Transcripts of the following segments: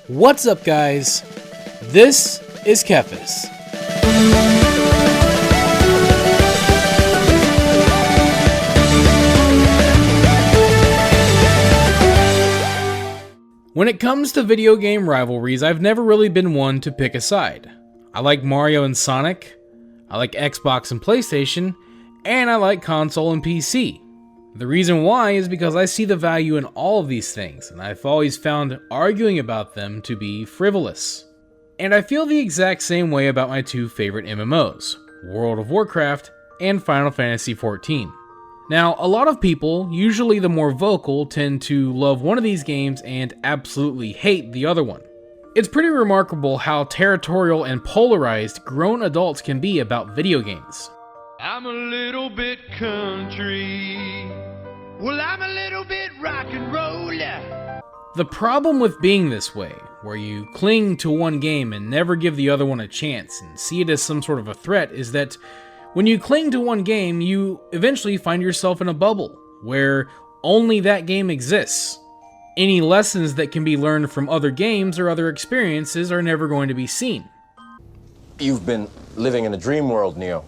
What's up, guys? This is TheKephas. When it comes to video game rivalries, I've never really been one to pick a side. I like Mario and Sonic, I like Xbox and PlayStation, and I like console and PC. The reason why is because I see the value in all of these things, and I've always found arguing about them to be frivolous. And I feel the exact same way about my two favorite MMOs, World of Warcraft and Final Fantasy XIV. Now, a lot of people, usually the more vocal, tend to love one of these games and absolutely hate the other one. It's pretty remarkable how territorial and polarized grown adults can be about video games. I'm a little bit country. Well, I'm a little bit rock and roll. The problem with being this way, where you cling to one game and never give the other one a chance and see it as some sort of a threat, is that when you cling to one game, you eventually find yourself in a bubble where only that game exists. Any lessons that can be learned from other games or other experiences are never going to be seen. You've been living in a dream world, Neo.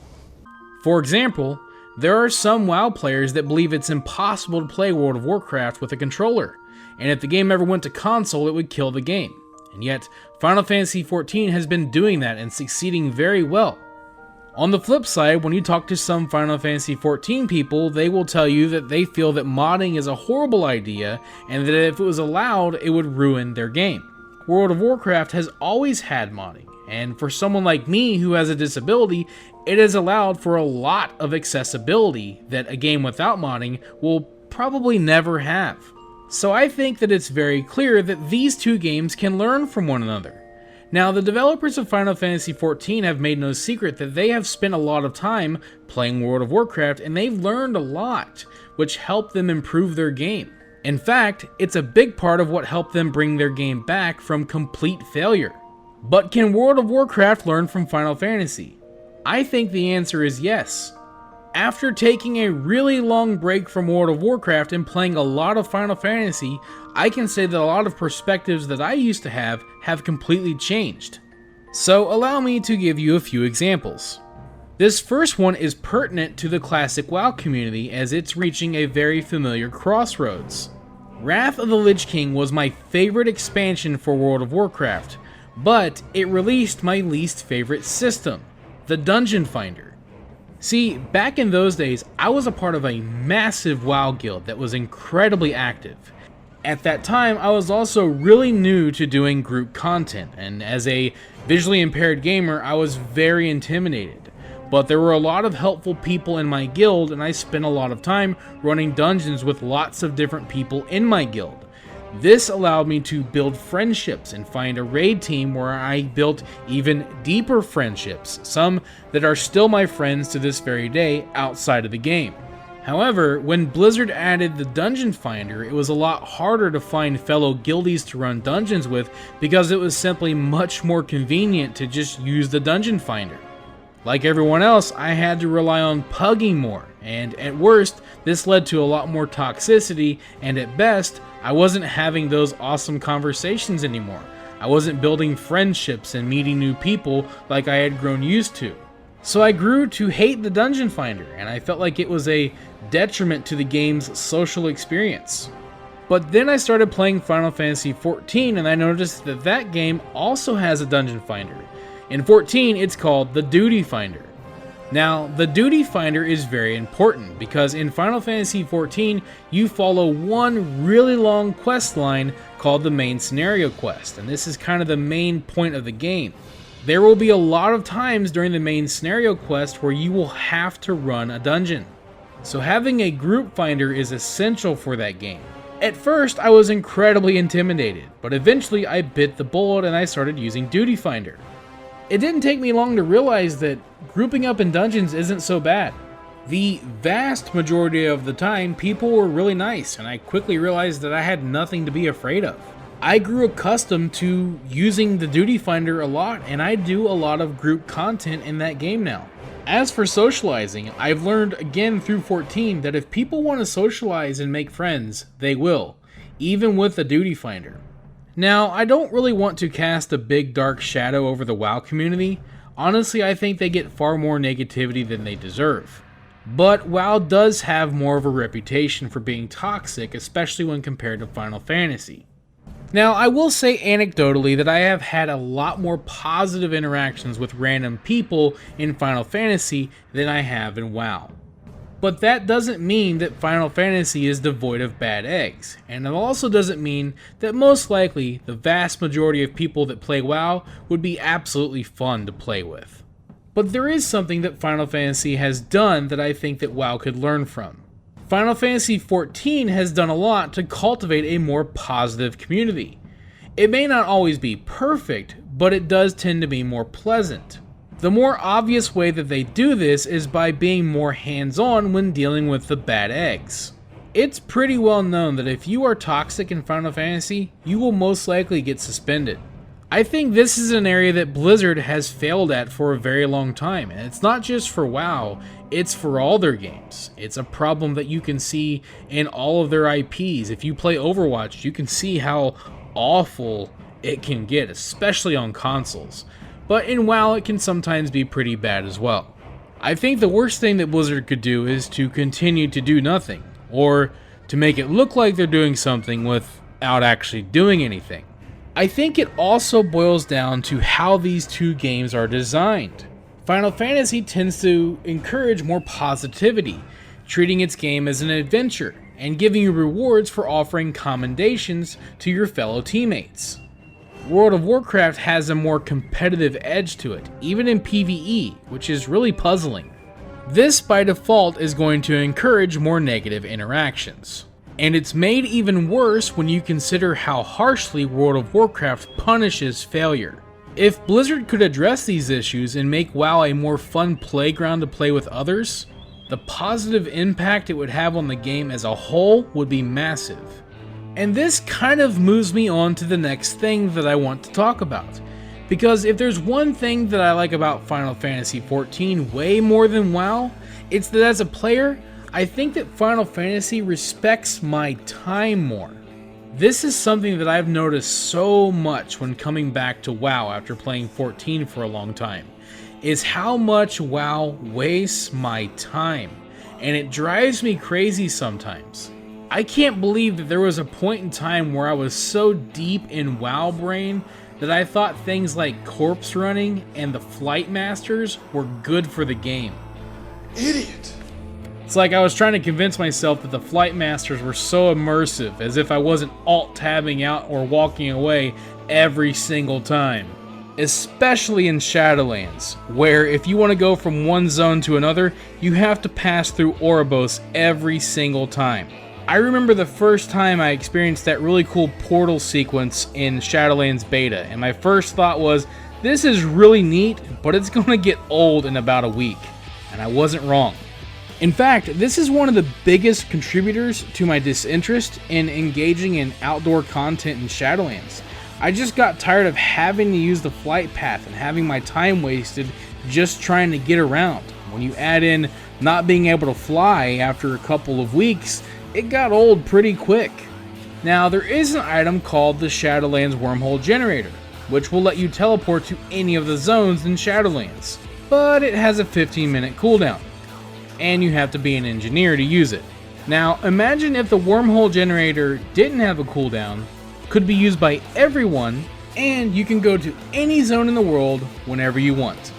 For example, there are some WoW players that believe it's impossible to play World of Warcraft with a controller, and if the game ever went to console, it would kill the game. And yet, Final Fantasy XIV has been doing that and succeeding very well. On the flip side, when you talk to some Final Fantasy XIV people, they will tell you that they feel that modding is a horrible idea, and that if it was allowed, it would ruin their game. World of Warcraft has always had modding, and for someone like me who has a disability, it has allowed for a lot of accessibility that a game without modding will probably never have. So I think that it's very clear that these two games can learn from one another. Now, the developers of Final Fantasy XIV have made no secret that they have spent a lot of time playing World of Warcraft, and they've learned a lot, which helped them improve their game. In fact, it's a big part of what helped them bring their game back from complete failure. But can World of Warcraft learn from Final Fantasy? I think the answer is yes. After taking a really long break from World of Warcraft and playing a lot of Final Fantasy, I can say that a lot of perspectives that I used to have completely changed. So allow me to give you a few examples. This first one is pertinent to the classic WoW community as it's reaching a very familiar crossroads. Wrath of the Lich King was my favorite expansion for World of Warcraft, but it released my least favorite system, the Dungeon Finder. See, back in those days, I was a part of a massive WoW guild that was incredibly active. At that time, I was also really new to doing group content, and as a visually impaired gamer, I was very intimidated. But there were a lot of helpful people in my guild, and I spent a lot of time running dungeons with lots of different people in my guild. This allowed me to build friendships and find a raid team where I built even deeper friendships, some that are still my friends to this very day outside of the game. However, when Blizzard added the Dungeon Finder, it was a lot harder to find fellow guildies to run dungeons with because it was simply much more convenient to just use the Dungeon Finder. Like everyone else, I had to rely on pugging more, and at worst, this led to a lot more toxicity, and at best, I wasn't having those awesome conversations anymore. I wasn't building friendships and meeting new people like I had grown used to. So I grew to hate the Dungeon Finder, and I felt like it was a detriment to the game's social experience. But then I started playing Final Fantasy XIV, and I noticed that that game also has a Dungeon Finder. In 14, it's called the Duty Finder. Now, the Duty Finder is very important because in Final Fantasy XIV, you follow one really long quest line called the main scenario quest, and this is kind of the main point of the game. There will be a lot of times during the main scenario quest where you will have to run a dungeon. So having a group finder is essential for that game. At first, I was incredibly intimidated, but eventually I bit the bullet and I started using Duty Finder. It didn't take me long to realize that grouping up in dungeons isn't so bad. The vast majority of the time, people were really nice, and I quickly realized that I had nothing to be afraid of. I grew accustomed to using the Duty Finder a lot, and I do a lot of group content in that game now. As for socializing, I've learned again through 14 that if people want to socialize and make friends, they will, even with the Duty Finder. Now, I don't really want to cast a big dark shadow over the WoW community. Honestly, I think they get far more negativity than they deserve. But WoW does have more of a reputation for being toxic, especially when compared to Final Fantasy. Now, I will say anecdotally that I have had a lot more positive interactions with random people in Final Fantasy than I have in WoW. But that doesn't mean that Final Fantasy is devoid of bad eggs, and it also doesn't mean that most likely the vast majority of people that play WoW would be absolutely fun to play with. But there is something that Final Fantasy has done that I think that WoW could learn from. Final Fantasy XIV has done a lot to cultivate a more positive community. It may not always be perfect, but it does tend to be more pleasant. The more obvious way that they do this is by being more hands-on when dealing with the bad eggs. It's pretty well known that if you are toxic in Final Fantasy, you will most likely get suspended. I think this is an area that Blizzard has failed at for a very long time, and it's not just for WoW, it's for all their games. It's a problem that you can see in all of their IPs. If you play Overwatch, you can see how awful it can get, especially on consoles. But in WoW, it can sometimes be pretty bad as well. I think the worst thing that Blizzard could do is to continue to do nothing, or to make it look like they're doing something without actually doing anything. I think it also boils down to how these two games are designed. Final Fantasy tends to encourage more positivity, treating its game as an adventure, and giving you rewards for offering commendations to your fellow teammates. World of Warcraft has a more competitive edge to it, even in PvE, which is really puzzling. This by default is going to encourage more negative interactions. And it's made even worse when you consider how harshly World of Warcraft punishes failure. If Blizzard could address these issues and make WoW a more fun playground to play with others, the positive impact it would have on the game as a whole would be massive. And this kind of moves me on to the next thing that I want to talk about. Because if there's one thing that I like about Final Fantasy XIV way more than WoW, it's that as a player, I think that Final Fantasy respects my time more. This is something that I've noticed so much when coming back to WoW after playing 14 for a long time, is how much WoW wastes my time, and it drives me crazy sometimes. I can't believe that there was a point in time where I was so deep in WoW brain that I thought things like corpse running and the flight masters were good for the game. Idiot! It's like I was trying to convince myself that the flight masters were so immersive, as if I wasn't alt-tabbing out or walking away every single time. Especially in Shadowlands, where if you want to go from one zone to another, you have to pass through Oribos every single time. I remember the first time I experienced that really cool portal sequence in Shadowlands beta, and my first thought was, this is really neat, but it's going to get old in about a week. And I wasn't wrong. In fact, this is one of the biggest contributors to my disinterest in engaging in outdoor content in Shadowlands. I just got tired of having to use the flight path and having my time wasted just trying to get around. When you add in not being able to fly after a couple of weeks, it got old pretty quick. Now, there is an item called the Shadowlands Wormhole Generator, which will let you teleport to any of the zones in Shadowlands, but it has a 15-minute cooldown, and you have to be an engineer to use it. Now, imagine if the Wormhole Generator didn't have a cooldown, could be used by everyone, and you can go to any zone in the world whenever you want.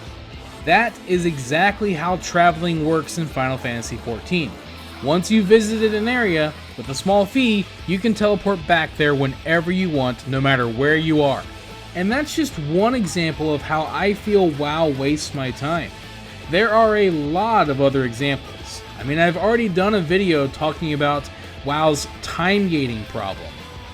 That is exactly how traveling works in Final Fantasy XIV. Once you've visited an area, with a small fee, you can teleport back there whenever you want, no matter where you are. And that's just one example of how I feel WoW wastes my time. There are a lot of other examples. I mean, I've already done a video talking about WoW's time gating problem,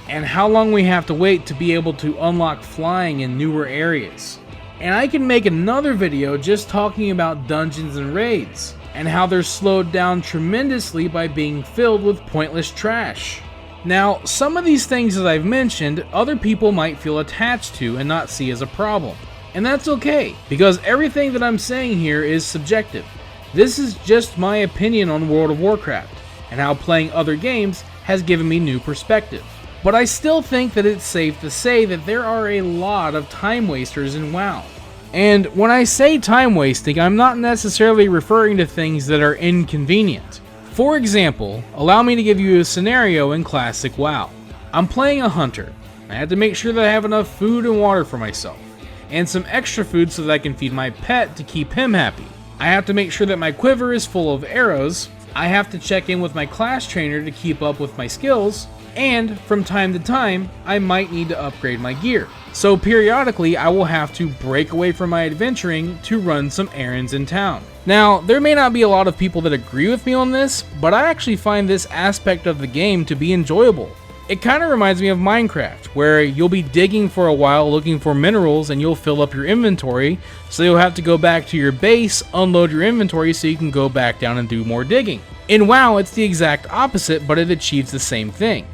and how long we have to wait to be able to unlock flying in newer areas. And I can make another video just talking about dungeons and raids, and how they're slowed down tremendously by being filled with pointless trash. Now, some of these things that I've mentioned, other people might feel attached to and not see as a problem. And that's okay, because everything that I'm saying here is subjective. This is just my opinion on World of Warcraft, and how playing other games has given me new perspective. but I still think that it's safe to say that there are a lot of time wasters in WoW. And when I say time wasting, I'm not necessarily referring to things that are inconvenient. For example, allow me to give you a scenario in classic WoW. I'm playing a hunter. I have to make sure that I have enough food and water for myself, and some extra food so that I can feed my pet to keep him happy. I have to make sure that my quiver is full of arrows. I have to check in with my class trainer to keep up with my skills, and from time to time, I might need to upgrade my gear. So periodically, I will have to break away from my adventuring to run some errands in town. Now, there may not be a lot of people that agree with me on this, but I actually find this aspect of the game to be enjoyable. It kind of reminds me of Minecraft, where you'll be digging for a while looking for minerals and you'll fill up your inventory, so you'll have to go back to your base, unload your inventory so you can go back down and do more digging. In WoW, it's the exact opposite, but it achieves the same thing.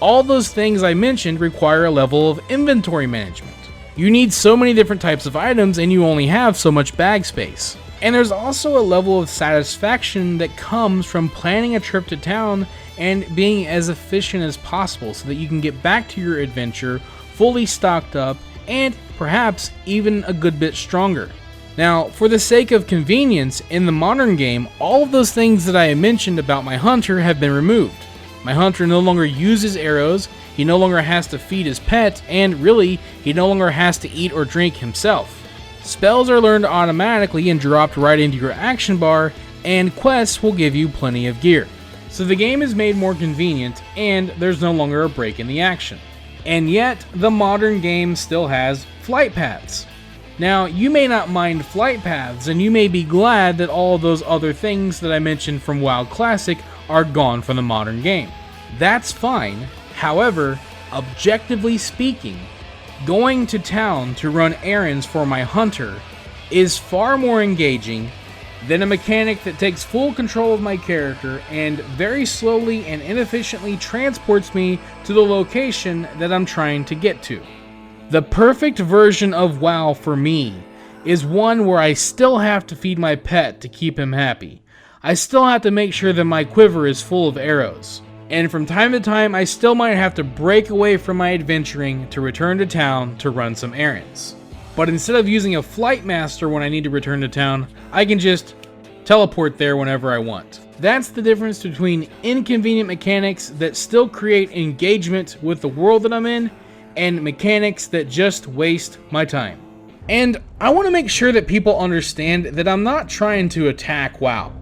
All those things I mentioned require a level of inventory management. You need so many different types of items and you only have so much bag space. And there's also a level of satisfaction that comes from planning a trip to town and being as efficient as possible so that you can get back to your adventure fully stocked up and perhaps even a good bit stronger. Now, for the sake of convenience, in the modern game, all of those things that I mentioned about my hunter have been removed. My hunter no longer uses arrows, he no longer has to feed his pet, and really, he no longer has to eat or drink himself. Spells are learned automatically and dropped right into your action bar, and quests will give you plenty of gear. So the game is made more convenient, and there's no longer a break in the action. And yet, the modern game still has flight paths. Now, you may not mind flight paths, and you may be glad that all of those other things that I mentioned from WoW Classic are gone from the modern game. That's fine. However, objectively speaking, going to town to run errands for my hunter is far more engaging than a mechanic that takes full control of my character and very slowly and inefficiently transports me to the location that I'm trying to get to. The perfect version of WoW for me is one where I still have to feed my pet to keep him happy. I still have to make sure that my quiver is full of arrows. And from time to time, I still might have to break away from my adventuring to return to town to run some errands. But instead of using a flight master when I need to return to town, I can just teleport there whenever I want. That's the difference between inconvenient mechanics that still create engagement with the world that I'm in, and mechanics that just waste my time. And I want to make sure that people understand that I'm not trying to attack WoW.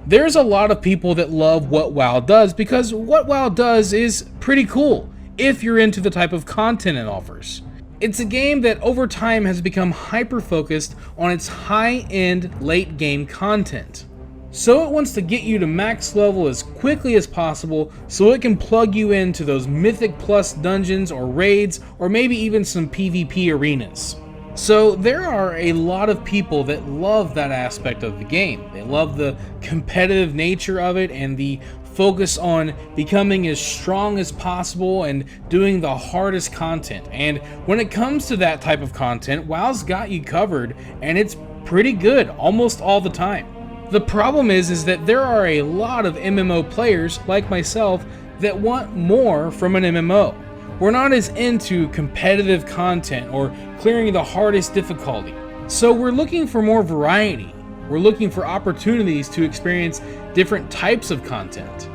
There's a lot of people that love what WoW does because what WoW does is pretty cool if you're into the type of content it offers. It's a game that over time has become hyper-focused on its high-end late-game content. So it wants to get you to max level as quickly as possible so it can plug you into those Mythic Plus dungeons or raids or maybe even some PvP arenas. So there are a lot of people that love that aspect of the game. They love the competitive nature of it and the focus on becoming as strong as possible and doing the hardest content. And when it comes to that type of content, WoW's got you covered and it's pretty good almost all the time. The problem is that there are a lot of MMO players like myself that want more from an MMO. We're not as into competitive content or clearing the hardest difficulty. So we're looking for more variety. We're looking for opportunities to experience different types of content.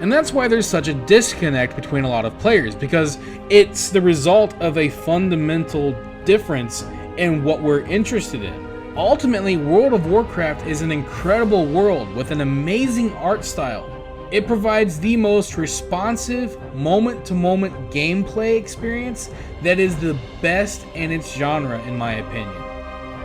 And that's why there's such a disconnect between a lot of players, because it's the result of a fundamental difference in what we're interested in. Ultimately, World of Warcraft is an incredible world with an amazing art style. It provides the most responsive, moment-to-moment gameplay experience that is the best in its genre, in my opinion.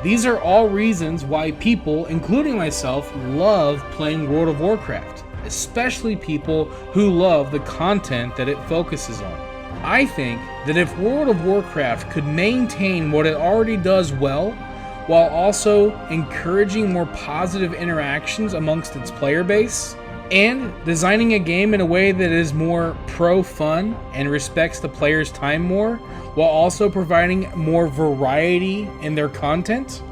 These are all reasons why people, including myself, love playing World of Warcraft, especially people who love the content that it focuses on. I think that if World of Warcraft could maintain what it already does well, while also encouraging more positive interactions amongst its player base, and designing a game in a way that is more pro-fun and respects the player's time more, while also providing more variety in their content.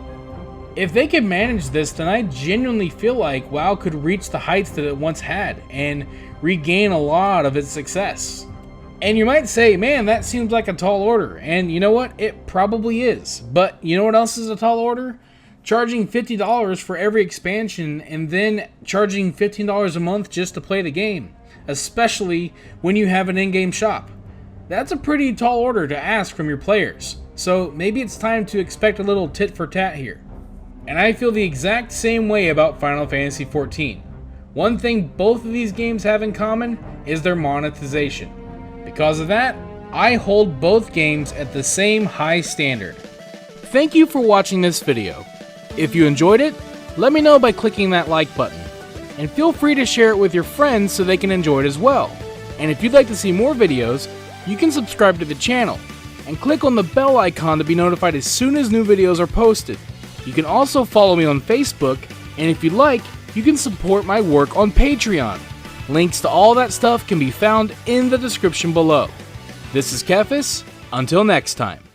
If they could manage this, then I genuinely feel like WoW could reach the heights that it once had and regain a lot of its success. And you might say, man, that seems like a tall order. And you know what? It probably is. But you know what else is a tall order? Charging $50 for every expansion and then charging $15 a month just to play the game, especially when you have an in-game shop. That's a pretty tall order to ask from your players. So maybe it's time to expect a little tit for tat here. And I feel the exact same way about Final Fantasy XIV. One thing both of these games have in common is their monetization. Because of that, I hold both games at the same high standard. Thank you for watching this video. If you enjoyed it, let me know by clicking that like button. And feel free to share it with your friends so they can enjoy it as well. And if you'd like to see more videos, you can subscribe to the channel and click on the bell icon to be notified as soon as new videos are posted. You can also follow me on Facebook, and if you'd like, you can support my work on Patreon. Links to all that stuff can be found in the description below. This is TheKephas. Until next time.